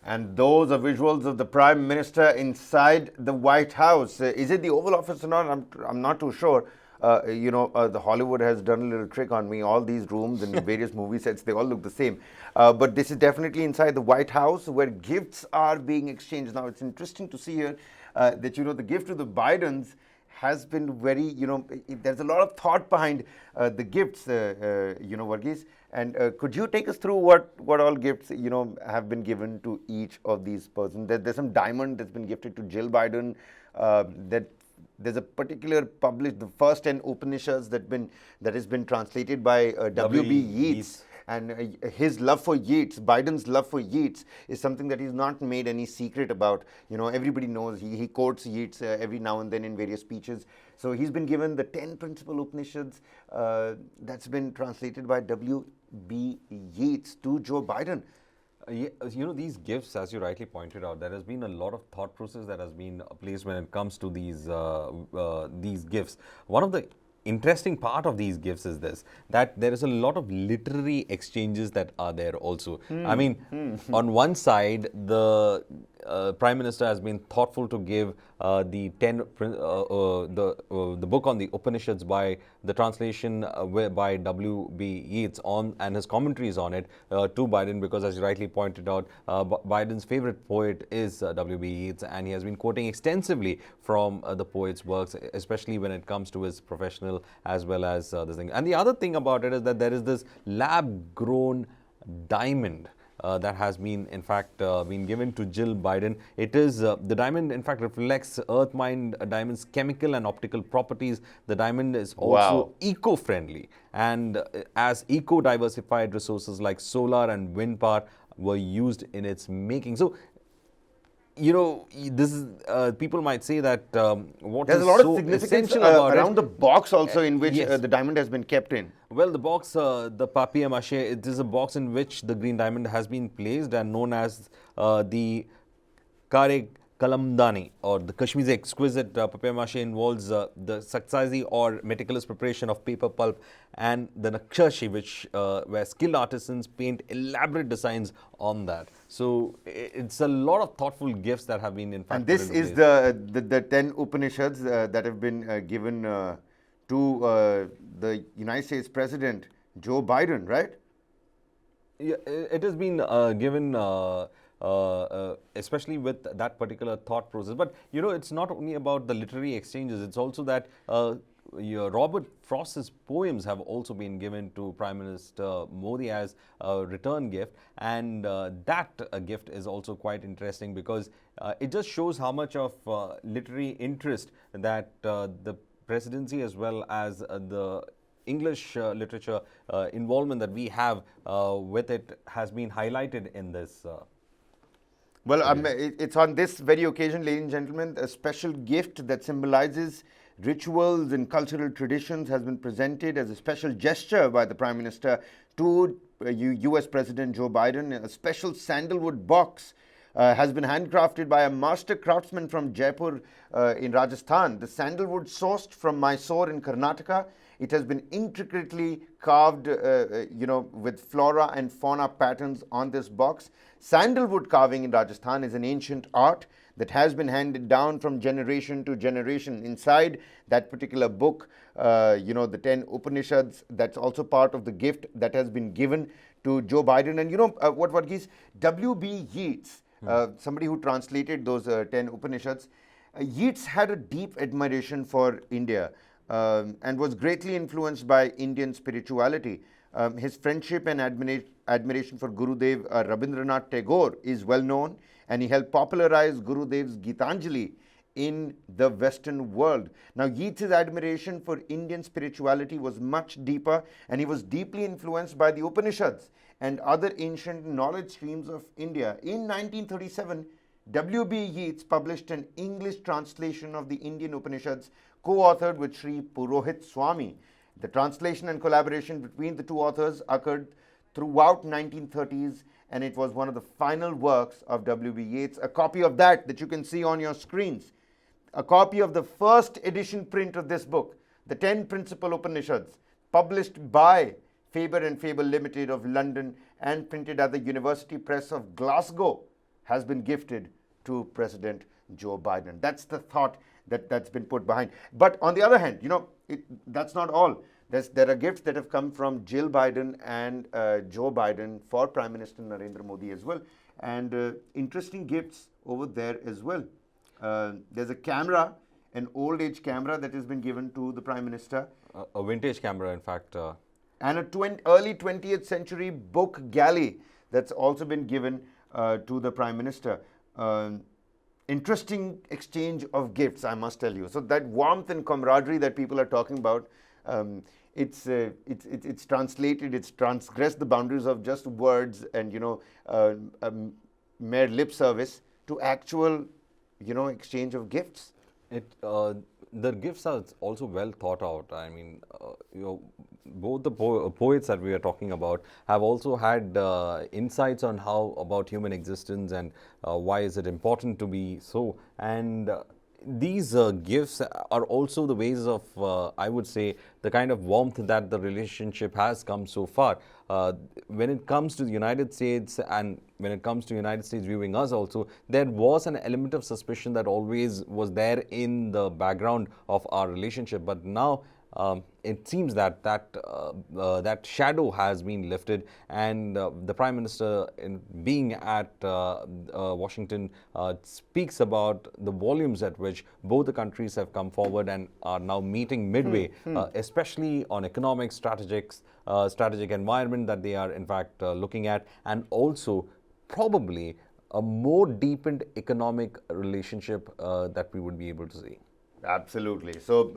And those are visuals of the Prime Minister inside the White House. Is it the Oval Office or not? I'm not too sure. The Hollywood has done a little trick on me. All these rooms and various movie sets, they all look the same. But this is definitely inside the White House where gifts are being exchanged. Now, it's interesting to see here that, the gift to the Bidens has been very, there's a lot of thought behind the gifts, Varghese. And could you take us through what all gifts, have been given to each of these persons? There's some diamond that's been gifted to Jill Biden. That there's a particular published, the first 10 Upanishads that has been translated by WB Yeats. And his love for Yeats, Biden's love for Yeats, is something that he's not made any secret about. Everybody knows he quotes Yeats every now and then in various speeches. So he's been given the 10 principal Upanishads that's been translated by WB Yeats to Joe Biden. These gifts, as you rightly pointed out, there has been a lot of thought process that has been placed when it comes to these gifts. One of the interesting part of these gifts is this, that there is a lot of literary exchanges that are there also. I mean, on one side, the Prime Minister has been thoughtful to give the book on the Upanishads by the translation by WB Yeats and his commentaries on it to Biden, because as you rightly pointed out, Biden's favorite poet is WB Yeats, and he has been quoting extensively from the poet's works, especially when it comes to his professional as well as this thing. And the other thing about it is that there is this lab-grown diamond that has been, in fact, been given to Jill Biden. It is, the diamond, in fact, reflects earth-mined diamond's chemical and optical properties. The diamond is also eco-friendly, and as eco-diversified resources like solar and wind power were used in its making. So, this is, people might say that what there's is a lot so of significance essential about around it, the box also in which yes. the diamond has been kept in. Well, the box, the papier-mâché, it is a box in which the green diamond has been placed and known as the Kare Kalamdani, or the Kashmir's exquisite papier-mâché involves the saksaizi or meticulous preparation of paper pulp, and the nakshashi, where skilled artisans paint elaborate designs on that. So it's a lot of thoughtful gifts that have been, in fact, and this is the 10 Upanishads that have been given to the United States President Joe Biden, right? Yeah, it has been given especially with that particular thought process. But, it's not only about the literary exchanges, it's also that Robert Frost's poems have also been given to Prime Minister Modi as a return gift. And that gift is also quite interesting, because it just shows how much of literary interest that the presidency as well as the English literature involvement that we have with it has been highlighted in this. It's on this very occasion, ladies and gentlemen, a special gift that symbolizes rituals and cultural traditions has been presented as a special gesture by the Prime Minister to US President Joe Biden. A special sandalwood box has been handcrafted by a master craftsman from Jaipur in Rajasthan. The sandalwood sourced from Mysore in Karnataka. It has been intricately carved, with flora and fauna patterns on this box. Sandalwood carving in Rajasthan is an ancient art that has been handed down from generation to generation. Inside that particular book, the 10 Upanishads, that's also part of the gift that has been given to Joe Biden. And what Varghese, WB Yeats, somebody who translated those 10 Upanishads, Yeats had a deep admiration for India and was greatly influenced by Indian spirituality. His friendship and admiration for Gurudev Rabindranath Tagore is well known, and he helped popularize Gurudev's Gitanjali in the Western world. Now, Yeats' admiration for Indian spirituality was much deeper, and he was deeply influenced by the Upanishads and other ancient knowledge streams of India. In 1937, WB Yeats published an English translation of the Indian Upanishads, co-authored with Sri Purohit Swami. The translation and collaboration between the two authors occurred throughout 1930s, and it was one of the final works of WB Yeats. A copy of that you can see on your screens. A copy of the first edition print of this book, the 10 Principal Upanishads, published by Faber and Faber Limited of London and printed at the University Press of Glasgow, has been gifted to President Joe Biden. That's the thought that's been put behind. But on the other hand, that's not all. There are gifts that have come from Jill Biden and Joe Biden for Prime Minister Narendra Modi as well. And interesting gifts over there as well. There's a camera, an old age camera that has been given to the Prime Minister. A vintage camera, in fact. And a early 20th century book galley that's also been given to the Prime Minister. Interesting exchange of gifts, I must tell you. So that warmth and camaraderie that people are talking about, it's translated, it's transgressed the boundaries of just words and mere lip service to actual exchange of gifts. The gifts are also well thought out. I mean, both the poets that we are talking about have also had insights on how about human existence and why is it important to be so. And these gifts are also the ways of, I would say, the kind of warmth that the relationship has come so far. When it comes to the United States and when it comes to United States viewing us also, there was an element of suspicion that always was there in the background of our relationship. But now it seems that that shadow has been lifted, and the Prime Minister, in being at Washington, speaks about the volumes at which both the countries have come forward and are now meeting midway, especially on economic strategic environment that they are in fact looking at, and also probably a more deepened economic relationship that we would be able to see. Absolutely. So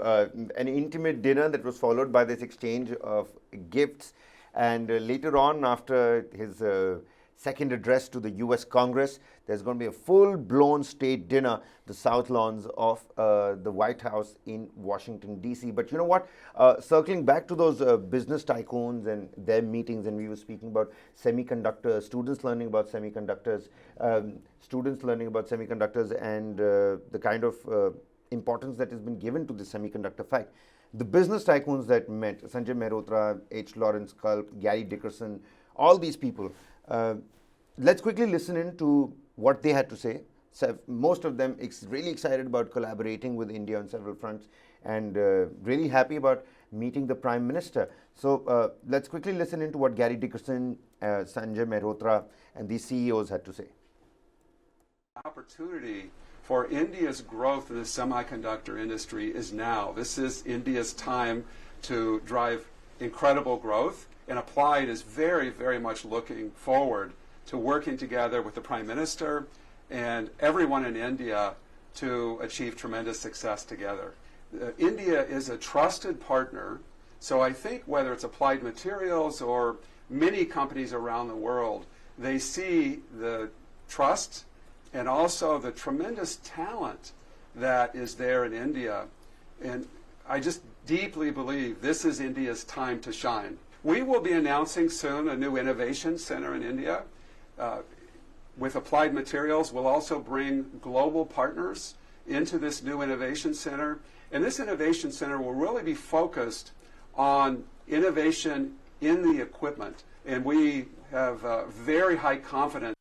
an intimate dinner that was followed by this exchange of gifts, and later on, after his second address to the US Congress, there's going to be a full-blown state dinner, the South Lawns of the White House in Washington, D.C. But you know what? Circling back to those business tycoons and their meetings, and we were speaking about semiconductors, students learning about semiconductors, and the kind of importance that has been given to the semiconductor fact. The business tycoons that met, Sanjay Mehrotra, H. Lawrence Culp, Gary Dickerson, all these people, let's quickly listen in to what they had to say. So most of them really excited about collaborating with India on several fronts, and really happy about meeting the Prime Minister. So let's quickly listen in to what Gary Dickerson, Sanjay Mehrotra, and these CEOs had to say. Opportunity for India's growth in the semiconductor industry is now. This is India's time to drive incredible growth, and Applied is very, very much looking forward to working together with the Prime Minister and everyone in India to achieve tremendous success together. India is a trusted partner, so I think whether it's Applied Materials or many companies around the world, they see the trust and also the tremendous talent that is there in India. And I just deeply believe this is India's time to shine. We will be announcing soon a new innovation center in India. With Applied Materials, we'll also bring global partners into this new innovation center. And this innovation center will really be focused on innovation in the equipment. And we have very high confidence.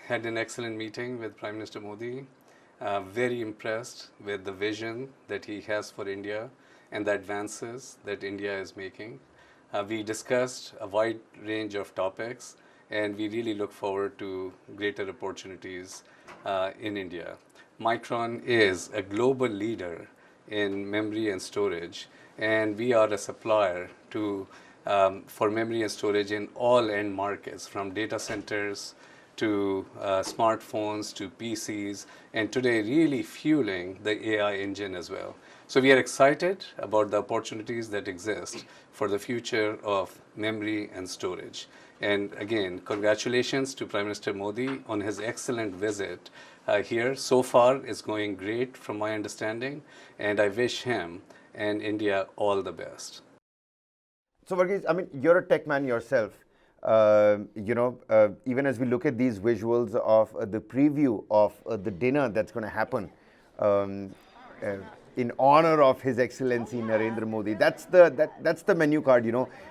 Had an excellent meeting with Prime Minister Modi. Very impressed with the vision that he has for India and the advances that India is making. We discussed a wide range of topics, and we really look forward to greater opportunities in India. Micron is a global leader in memory and storage, and we are a supplier to for memory and storage in all end markets, from data centers to smartphones to PCs, and today really fueling the AI engine as well. So we are excited about the opportunities that exist for the future of memory and storage. And again, congratulations to Prime Minister Modi on his excellent visit here. So far, it's going great from my understanding, and I wish him and India all the best. So Varghese, I mean, you're a tech man yourself. Even as we look at these visuals of the preview of the dinner that's going to happen in honor of His Excellency Narendra Modi, that's the menu card.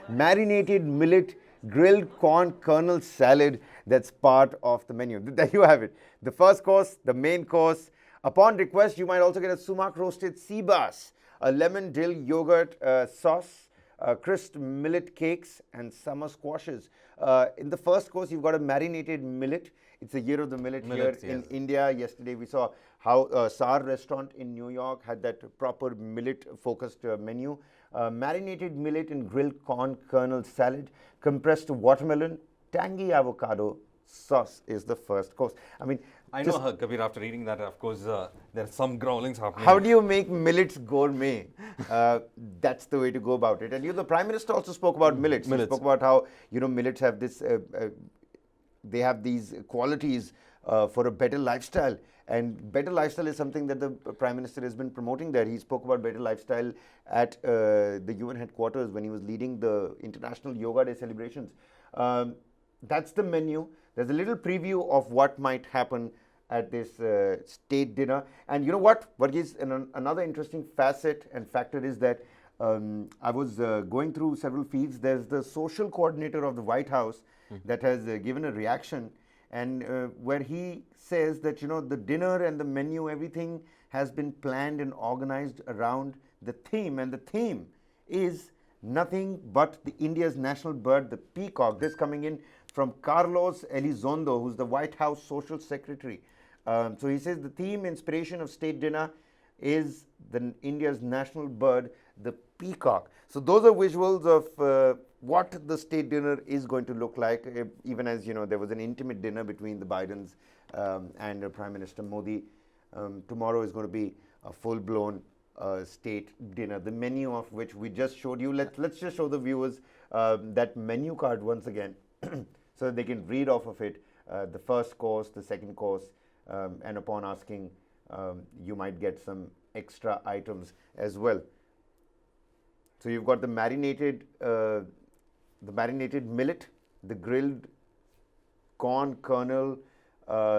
Marinated millet grilled corn kernel salad that's part of the menu. There you have it. The first course, the main course. Upon request, you might also get a sumac roasted sea bass, a lemon dill yogurt sauce, crisp millet cakes, and summer squashes. In the first course, you've got a marinated millet. It's a year of the millet Millets, here in yes. India. Yesterday, we saw how Sar restaurant in New York had that proper millet-focused menu. Marinated millet and grilled corn kernel salad, compressed watermelon, tangy avocado sauce is the first course. I mean, I just know, Kabir, after reading that, of course, there are some growlings happening. how do you make millets gourmet? That's the way to go about it. And the Prime Minister also spoke about millets. He Millets. spoke about how millets have this, they have these qualities for a better lifestyle. And better lifestyle is something that the Prime Minister has been promoting there. He spoke about better lifestyle at the UN headquarters when he was leading the International Yoga Day celebrations. That's the menu. There's a little preview of what might happen at this state dinner. And you know what? Varghese, another interesting facet and factor is that I was going through several feeds. There's the social coordinator of the White House that has given a reaction, and where he says that the dinner and the menu, everything has been planned and organized around the theme, and the theme is nothing but the India's national bird, the peacock. This coming in from Carlos Elizondo, who's the White House Social Secretary. So he says the theme, inspiration of state dinner is India's national bird, the peacock. So those are visuals of what the state dinner is going to look like, even as there was an intimate dinner between the Bidens and Prime Minister Modi. Tomorrow is going to be a full-blown state dinner, the menu of which we just showed you. Let's just show the viewers that menu card once again so that they can read off of it the first course, the second course, and upon asking, you might get some extra items as well. So you've got the marinated millet, the grilled corn kernel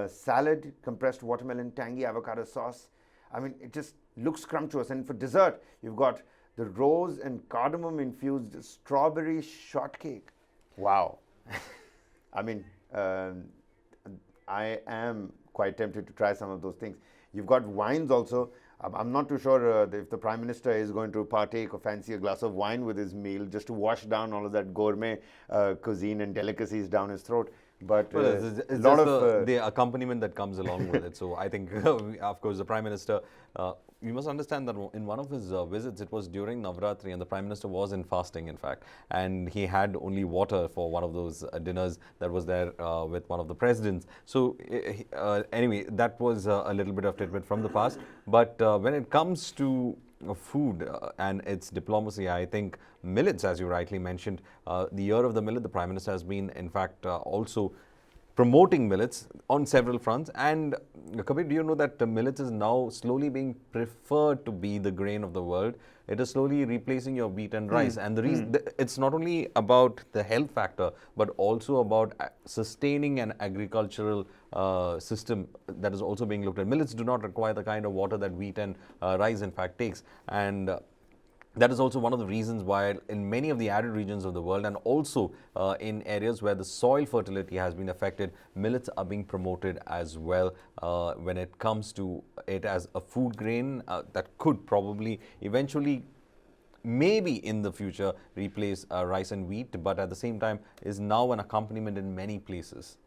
salad, compressed watermelon, tangy avocado sauce. I mean, it just looks scrumptious. And for dessert, you've got the rose and cardamom infused strawberry shortcake. Wow. I mean, I am quite tempted to try some of those things. You've got wines also. I'm not too sure if the Prime Minister is going to partake or fancy a glass of wine with his meal just to wash down all of that gourmet cuisine and delicacies down his throat. But Well, it's a lot just of the accompaniment that comes along with it. So I think, of course, the Prime Minister, you must understand that in one of his visits, it was during Navratri, and the Prime Minister was in fasting, in fact, and he had only water for one of those dinners that was there with one of the presidents. So anyway, that was a little bit of tidbit from the past. But when it comes to food and its diplomacy, I think millets, as you rightly mentioned, the year of the millet, the Prime Minister has been, in fact, also promoting millets on several fronts. And Kabir, do you know that millets is now slowly being preferred to be the grain of the world? It is slowly replacing your wheat and rice. And the reason it's not only about the health factor, but also about sustaining an agricultural system that is also being looked at. Millets do not require the kind of water that wheat and rice, in fact, takes. And that is also one of the reasons why in many of the arid regions of the world, and also in areas where the soil fertility has been affected, millets are being promoted as well when it comes to it as a food grain that could probably eventually, maybe in the future, replace rice and wheat, but at the same time is now an accompaniment in many places.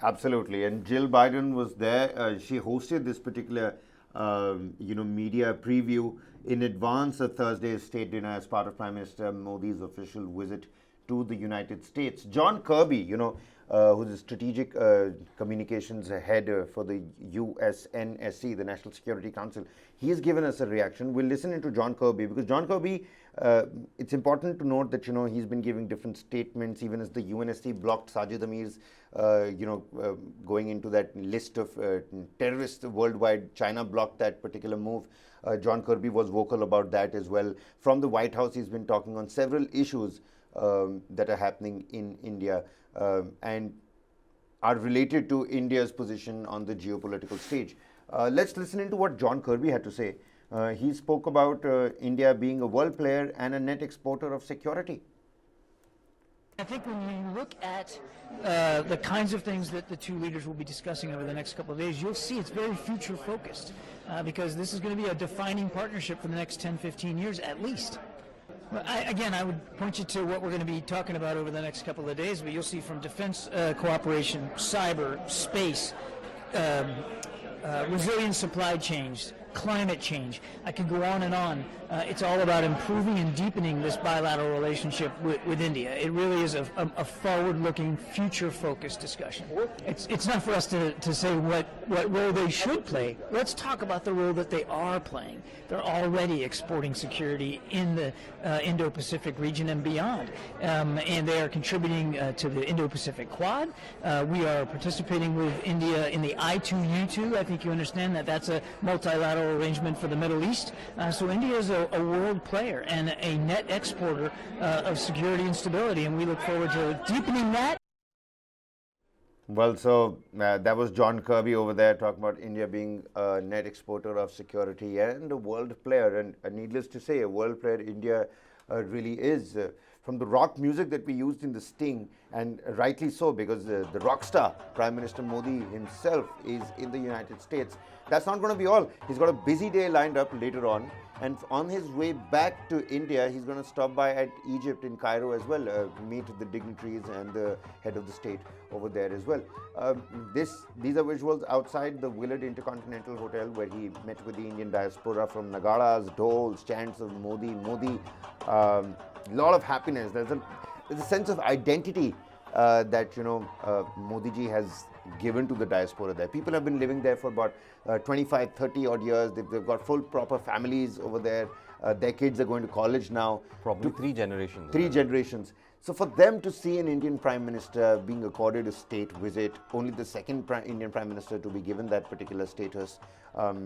Absolutely. And Jill Biden was there. She hosted this particular media preview in advance of Thursday's state dinner as part of Prime Minister Modi's official visit to the United States. John Kirby, who's the strategic communications head for the USNSC, the National Security Council, he has given us a reaction. We'll listen into John Kirby, because John Kirby, it's important to note that he's been giving different statements, even as the UNSC blocked Sajid Amir's going into that list of terrorists worldwide. China blocked that particular move. John Kirby was vocal about that as well. From the White House, he's been talking on several issues that are happening in India and are related to India's position on the geopolitical stage. Let's listen into what John Kirby had to say. He spoke about India being a world player and a net exporter of security. I think when you look at the kinds of things that the two leaders will be discussing over the next couple of days, you'll see it's very future focused because this is going to be a defining partnership for the next 10, 15 years at least. Well, I would point you to what we're going to be talking about over the next couple of days, but you'll see from defense cooperation, cyber, space, resilient supply chains, climate change. I could go on and on. It's all about improving and deepening this bilateral relationship with India. It really is a forward-looking, future-focused discussion. It's not for us to say what role they should play. Let's talk about the role that they are playing. They're already exporting security in the Indo-Pacific region and beyond. And they are contributing to the Indo-Pacific Quad. We are participating with India in the I2U2. I think you understand that that's a multilateral arrangement for the Middle East. So India is a world player and a net exporter of security and stability, and we look forward to deepening that. Well, so that was John Kirby over there talking about India being a net exporter of security and a world player. And needless to say, a world player India really is. From the rock music that we used in the Sting, and rightly so, because the rock star, Prime Minister Modi himself, is in the United States. That's not going to be all. He's got a busy day lined up later on. And on his way back to India, he's going to stop by at Egypt in Cairo as well, meet the dignitaries and the head of the state over there as well. These are visuals outside the Willard Intercontinental Hotel, where he met with the Indian diaspora from Nagaras, Doles, chants of Modi, Modi. Lot of happiness. There's a sense of identity that Modi ji has given to the diaspora there. People have been living there for about 25, 30 odd years. They've got full proper families over there. Their kids are going to college now. Probably three generations. Three generations. So for them to see an Indian Prime Minister being accorded a state visit, only the second Indian Prime Minister to be given that particular status,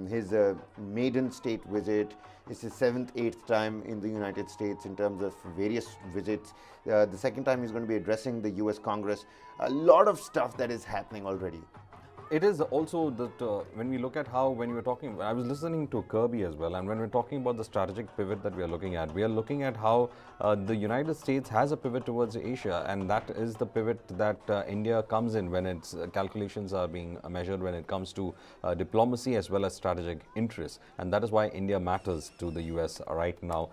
his maiden state visit, it's his 7th, 8th time in the United States in terms of various visits. The second time he's going to be addressing the US Congress. A lot of stuff that is happening already. It is also that when we look at how, when you were talking, I was listening to Kirby as well, and when we're talking about the strategic pivot that we are looking at how the United States has a pivot towards Asia, and that is the pivot that India comes in when its calculations are being measured when it comes to diplomacy as well as strategic interests, and that is why India matters to the US right now.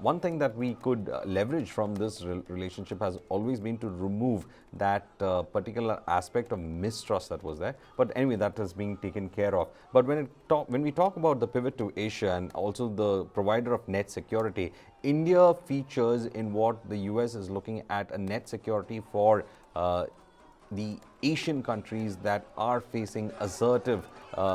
One thing that we could leverage from this relationship has always been to remove that particular aspect of mistrust that was there. But anyway, that is being taken care of. But when we talk about the pivot to Asia and also the provider of net security, India features in what the US is looking at, a net security for the Asian countries that are facing assertive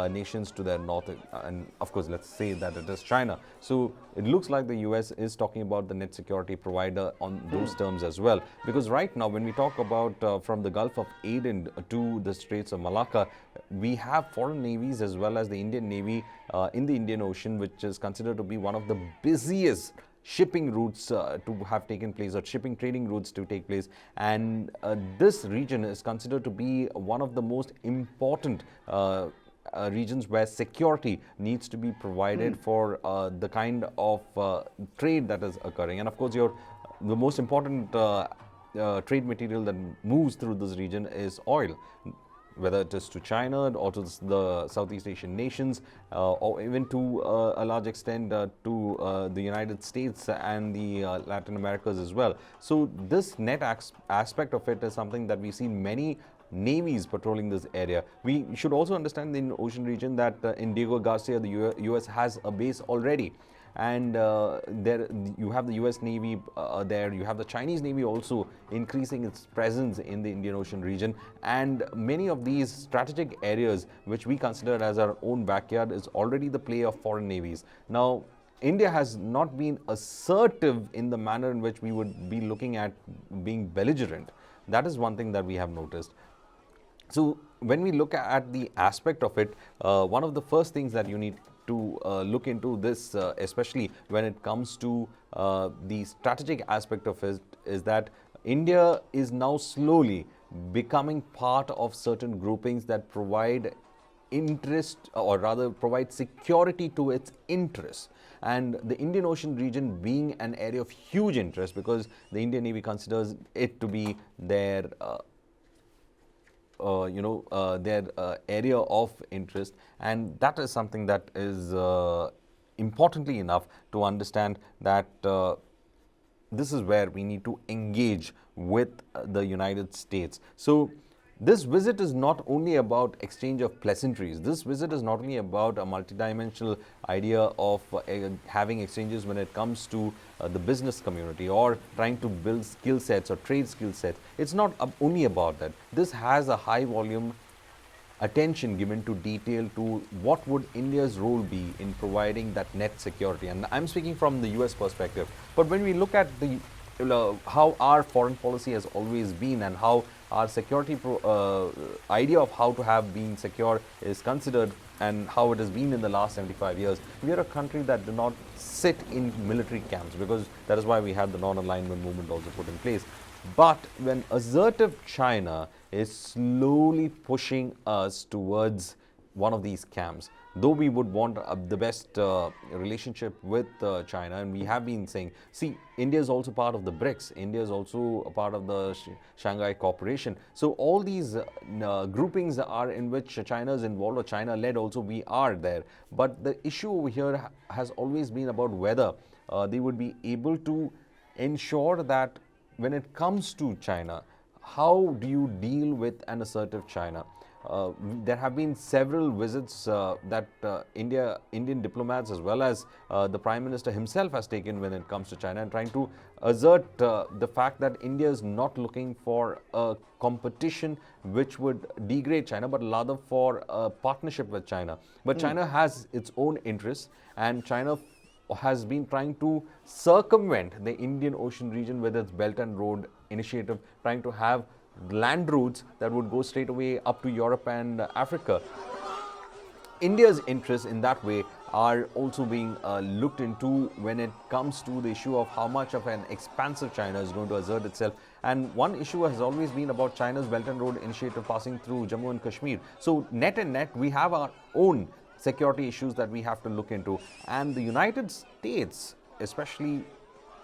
nations to their north, and of course let's say that it is China. So it looks like the US is talking about the net security provider on those terms as well, because right now when we talk about from the Gulf of Aden to the Straits of Malacca, we have foreign navies as well as the Indian Navy in the Indian Ocean, which is considered to be one of the busiest shipping routes to have taken place, or shipping trading routes to take place, and this region is considered to be one of the most important regions where security needs to be provided for the kind of trade that is occurring. And of course, the most important trade material that moves through this region is oil, whether it is to China or to the Southeast Asian nations, or even to a large extent to the United States and the Latin Americas as well. So this net aspect of it is something that we see many navies patrolling this area. We should also understand in the ocean region that in Diego Garcia, the US has a base already. And there you have the US Navy there, you have the Chinese Navy also increasing its presence in the Indian Ocean region, and many of these strategic areas which we consider as our own backyard is already the play of foreign navies. Now, India has not been assertive in the manner in which we would be looking at being belligerent. That is one thing that we have noticed. So when we look at the aspect of it, one of the first things that you need to look into this, especially when it comes to the strategic aspect of it, is that India is now slowly becoming part of certain groupings that provide interest, or rather provide security to its interests. And the Indian Ocean region being an area of huge interest, because the Indian Navy considers it to be their area of interest, and that is something that is importantly enough to understand that this is where we need to engage with the United States. So this visit is not only about exchange of pleasantries. This visit is not only about a multidimensional idea of having exchanges when it comes to the business community, or trying to build skill sets or trade skill sets. It's not only about that. This has a high volume attention given to detail to what would India's role be in providing that net security. And I'm speaking from the US perspective. But when we look at the how our foreign policy has always been, and how our security idea of how to have been secure is considered, and how it has been in the last 75 years, we are a country that do not sit in military camps, because that is why we had the non-alignment movement also put in place. But when assertive China is slowly pushing us towards one of these camps, though we would want the best relationship with China, and we have been saying, see, India is also part of the BRICS, India is also a part of the Shanghai Cooperation. So all these groupings are in which China is involved, or China led also, we are there. But the issue over here has always been about whether they would be able to ensure that when it comes to China, how do you deal with an assertive China? There have been several visits that Indian diplomats, as well as the Prime Minister himself, has taken when it comes to China, and trying to assert the fact that India is not looking for a competition which would degrade China, but rather for a partnership with China. But China has its own interests, and China has been trying to circumvent the Indian Ocean region with its Belt and Road initiative, trying to have land routes that would go straight away up to Europe and Africa. India's interests in that way are also being looked into when it comes to the issue of how much of an expansive China is going to assert itself. And one issue has always been about China's Belt and Road initiative passing through Jammu and Kashmir. So net and net, we have our own security issues that we have to look into. And the United States, especially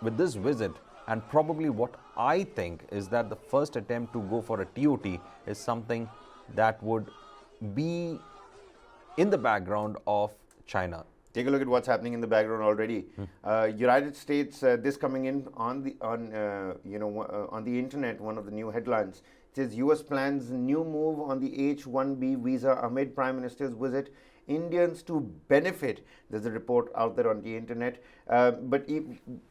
with this visit, and probably what I think is that the first attempt to go for a TOT is something that would be in the background of China. Take a look at what's happening in the background already. United States, this coming in on the internet, one of the new headlines. It says US plans new move on the H-1B visa amid Prime Minister's visit. Indians to benefit. There's a report out there on the internet. But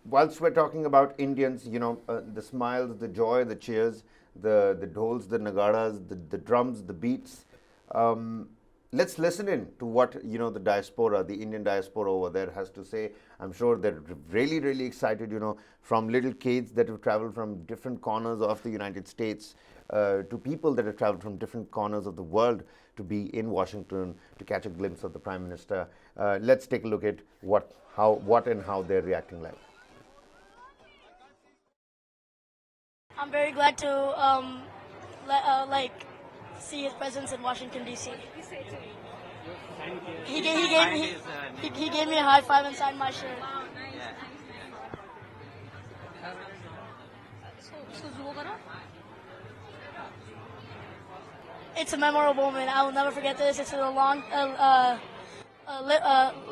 whilst we're talking about Indians, the smiles, the joy, the cheers, the dhols, the nagaras, the drums, the beats. Let's listen in to what the diaspora, the Indian diaspora over there has to say. I'm sure they're really, really excited. From little kids that have traveled from different corners of the United States to people that have traveled from different corners of the world to be in Washington to catch a glimpse of the Prime Minister. Let's take a look at what and how they're reacting like. I'm very glad to see his presence in Washington D.C. He gave me a high five and signed my shirt. It's a memorable moment. I will never forget this. It's a long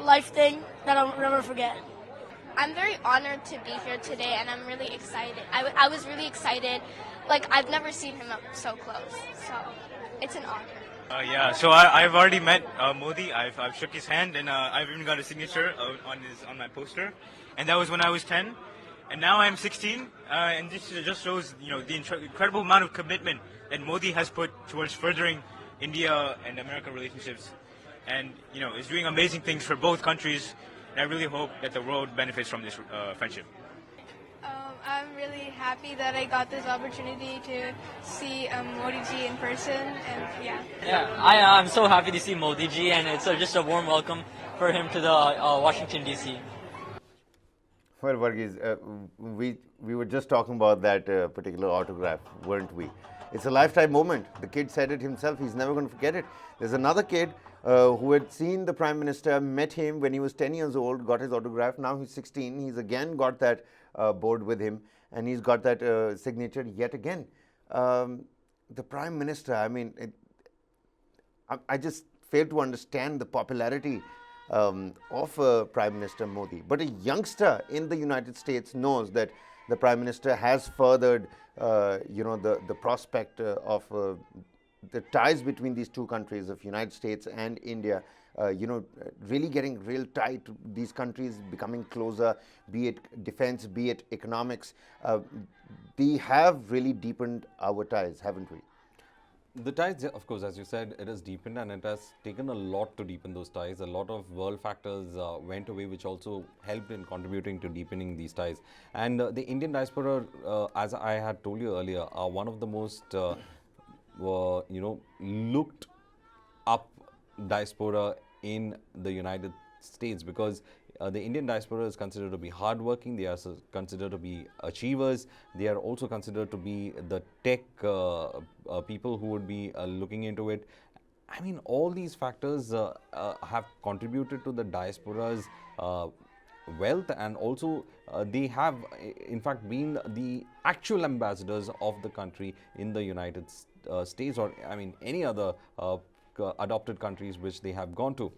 life thing that I'll never forget. I'm very honored to be here today, and I'm really excited. I was really excited. I've never seen him up so close, so it's an honor. So I've already met Modi. I've shook his hand, and I've even got a signature on my poster. And that was when I was 10. And now I'm 16, and this just shows the incredible amount of commitment that Modi has put towards furthering India and American relationships, and is doing amazing things for both countries. And I really hope that the world benefits from this friendship. I'm really happy that I got this opportunity to see Modi ji in person, and I'm so happy to see Modi ji, and it's just a warm welcome for him to the Washington D.C. Well, Varghese, we were just talking about that particular autograph, weren't we? It's a lifetime moment. The kid said it himself. He's never going to forget it. There's another kid who had seen the Prime Minister, met him when he was 10 years old, got his autograph. Now he's 16. He's again got that board with him, and he's got that signature yet again. The Prime Minister, I mean, I just fail to understand the popularity of Prime Minister Modi. But a youngster in the United States knows that the Prime Minister has furthered, the prospect of the ties between these two countries of United States and India, really getting real tight. These countries becoming closer, be it defense, be it economics. They have really deepened our ties, haven't we? The ties, of course, as you said, it has deepened, and it has taken a lot to deepen those ties. A lot of world factors went away, which also helped in contributing to deepening these ties. And the Indian diaspora, as I had told you earlier, are one of the most, looked up diaspora in the United States, because the Indian diaspora is considered to be hardworking. They are considered to be achievers. They are also considered to be the tech people who would be looking into it. I mean, all these factors have contributed to the diaspora's wealth, and also they have, in fact, been the actual ambassadors of the country in the United States, or I mean, any other adopted countries which they have gone to.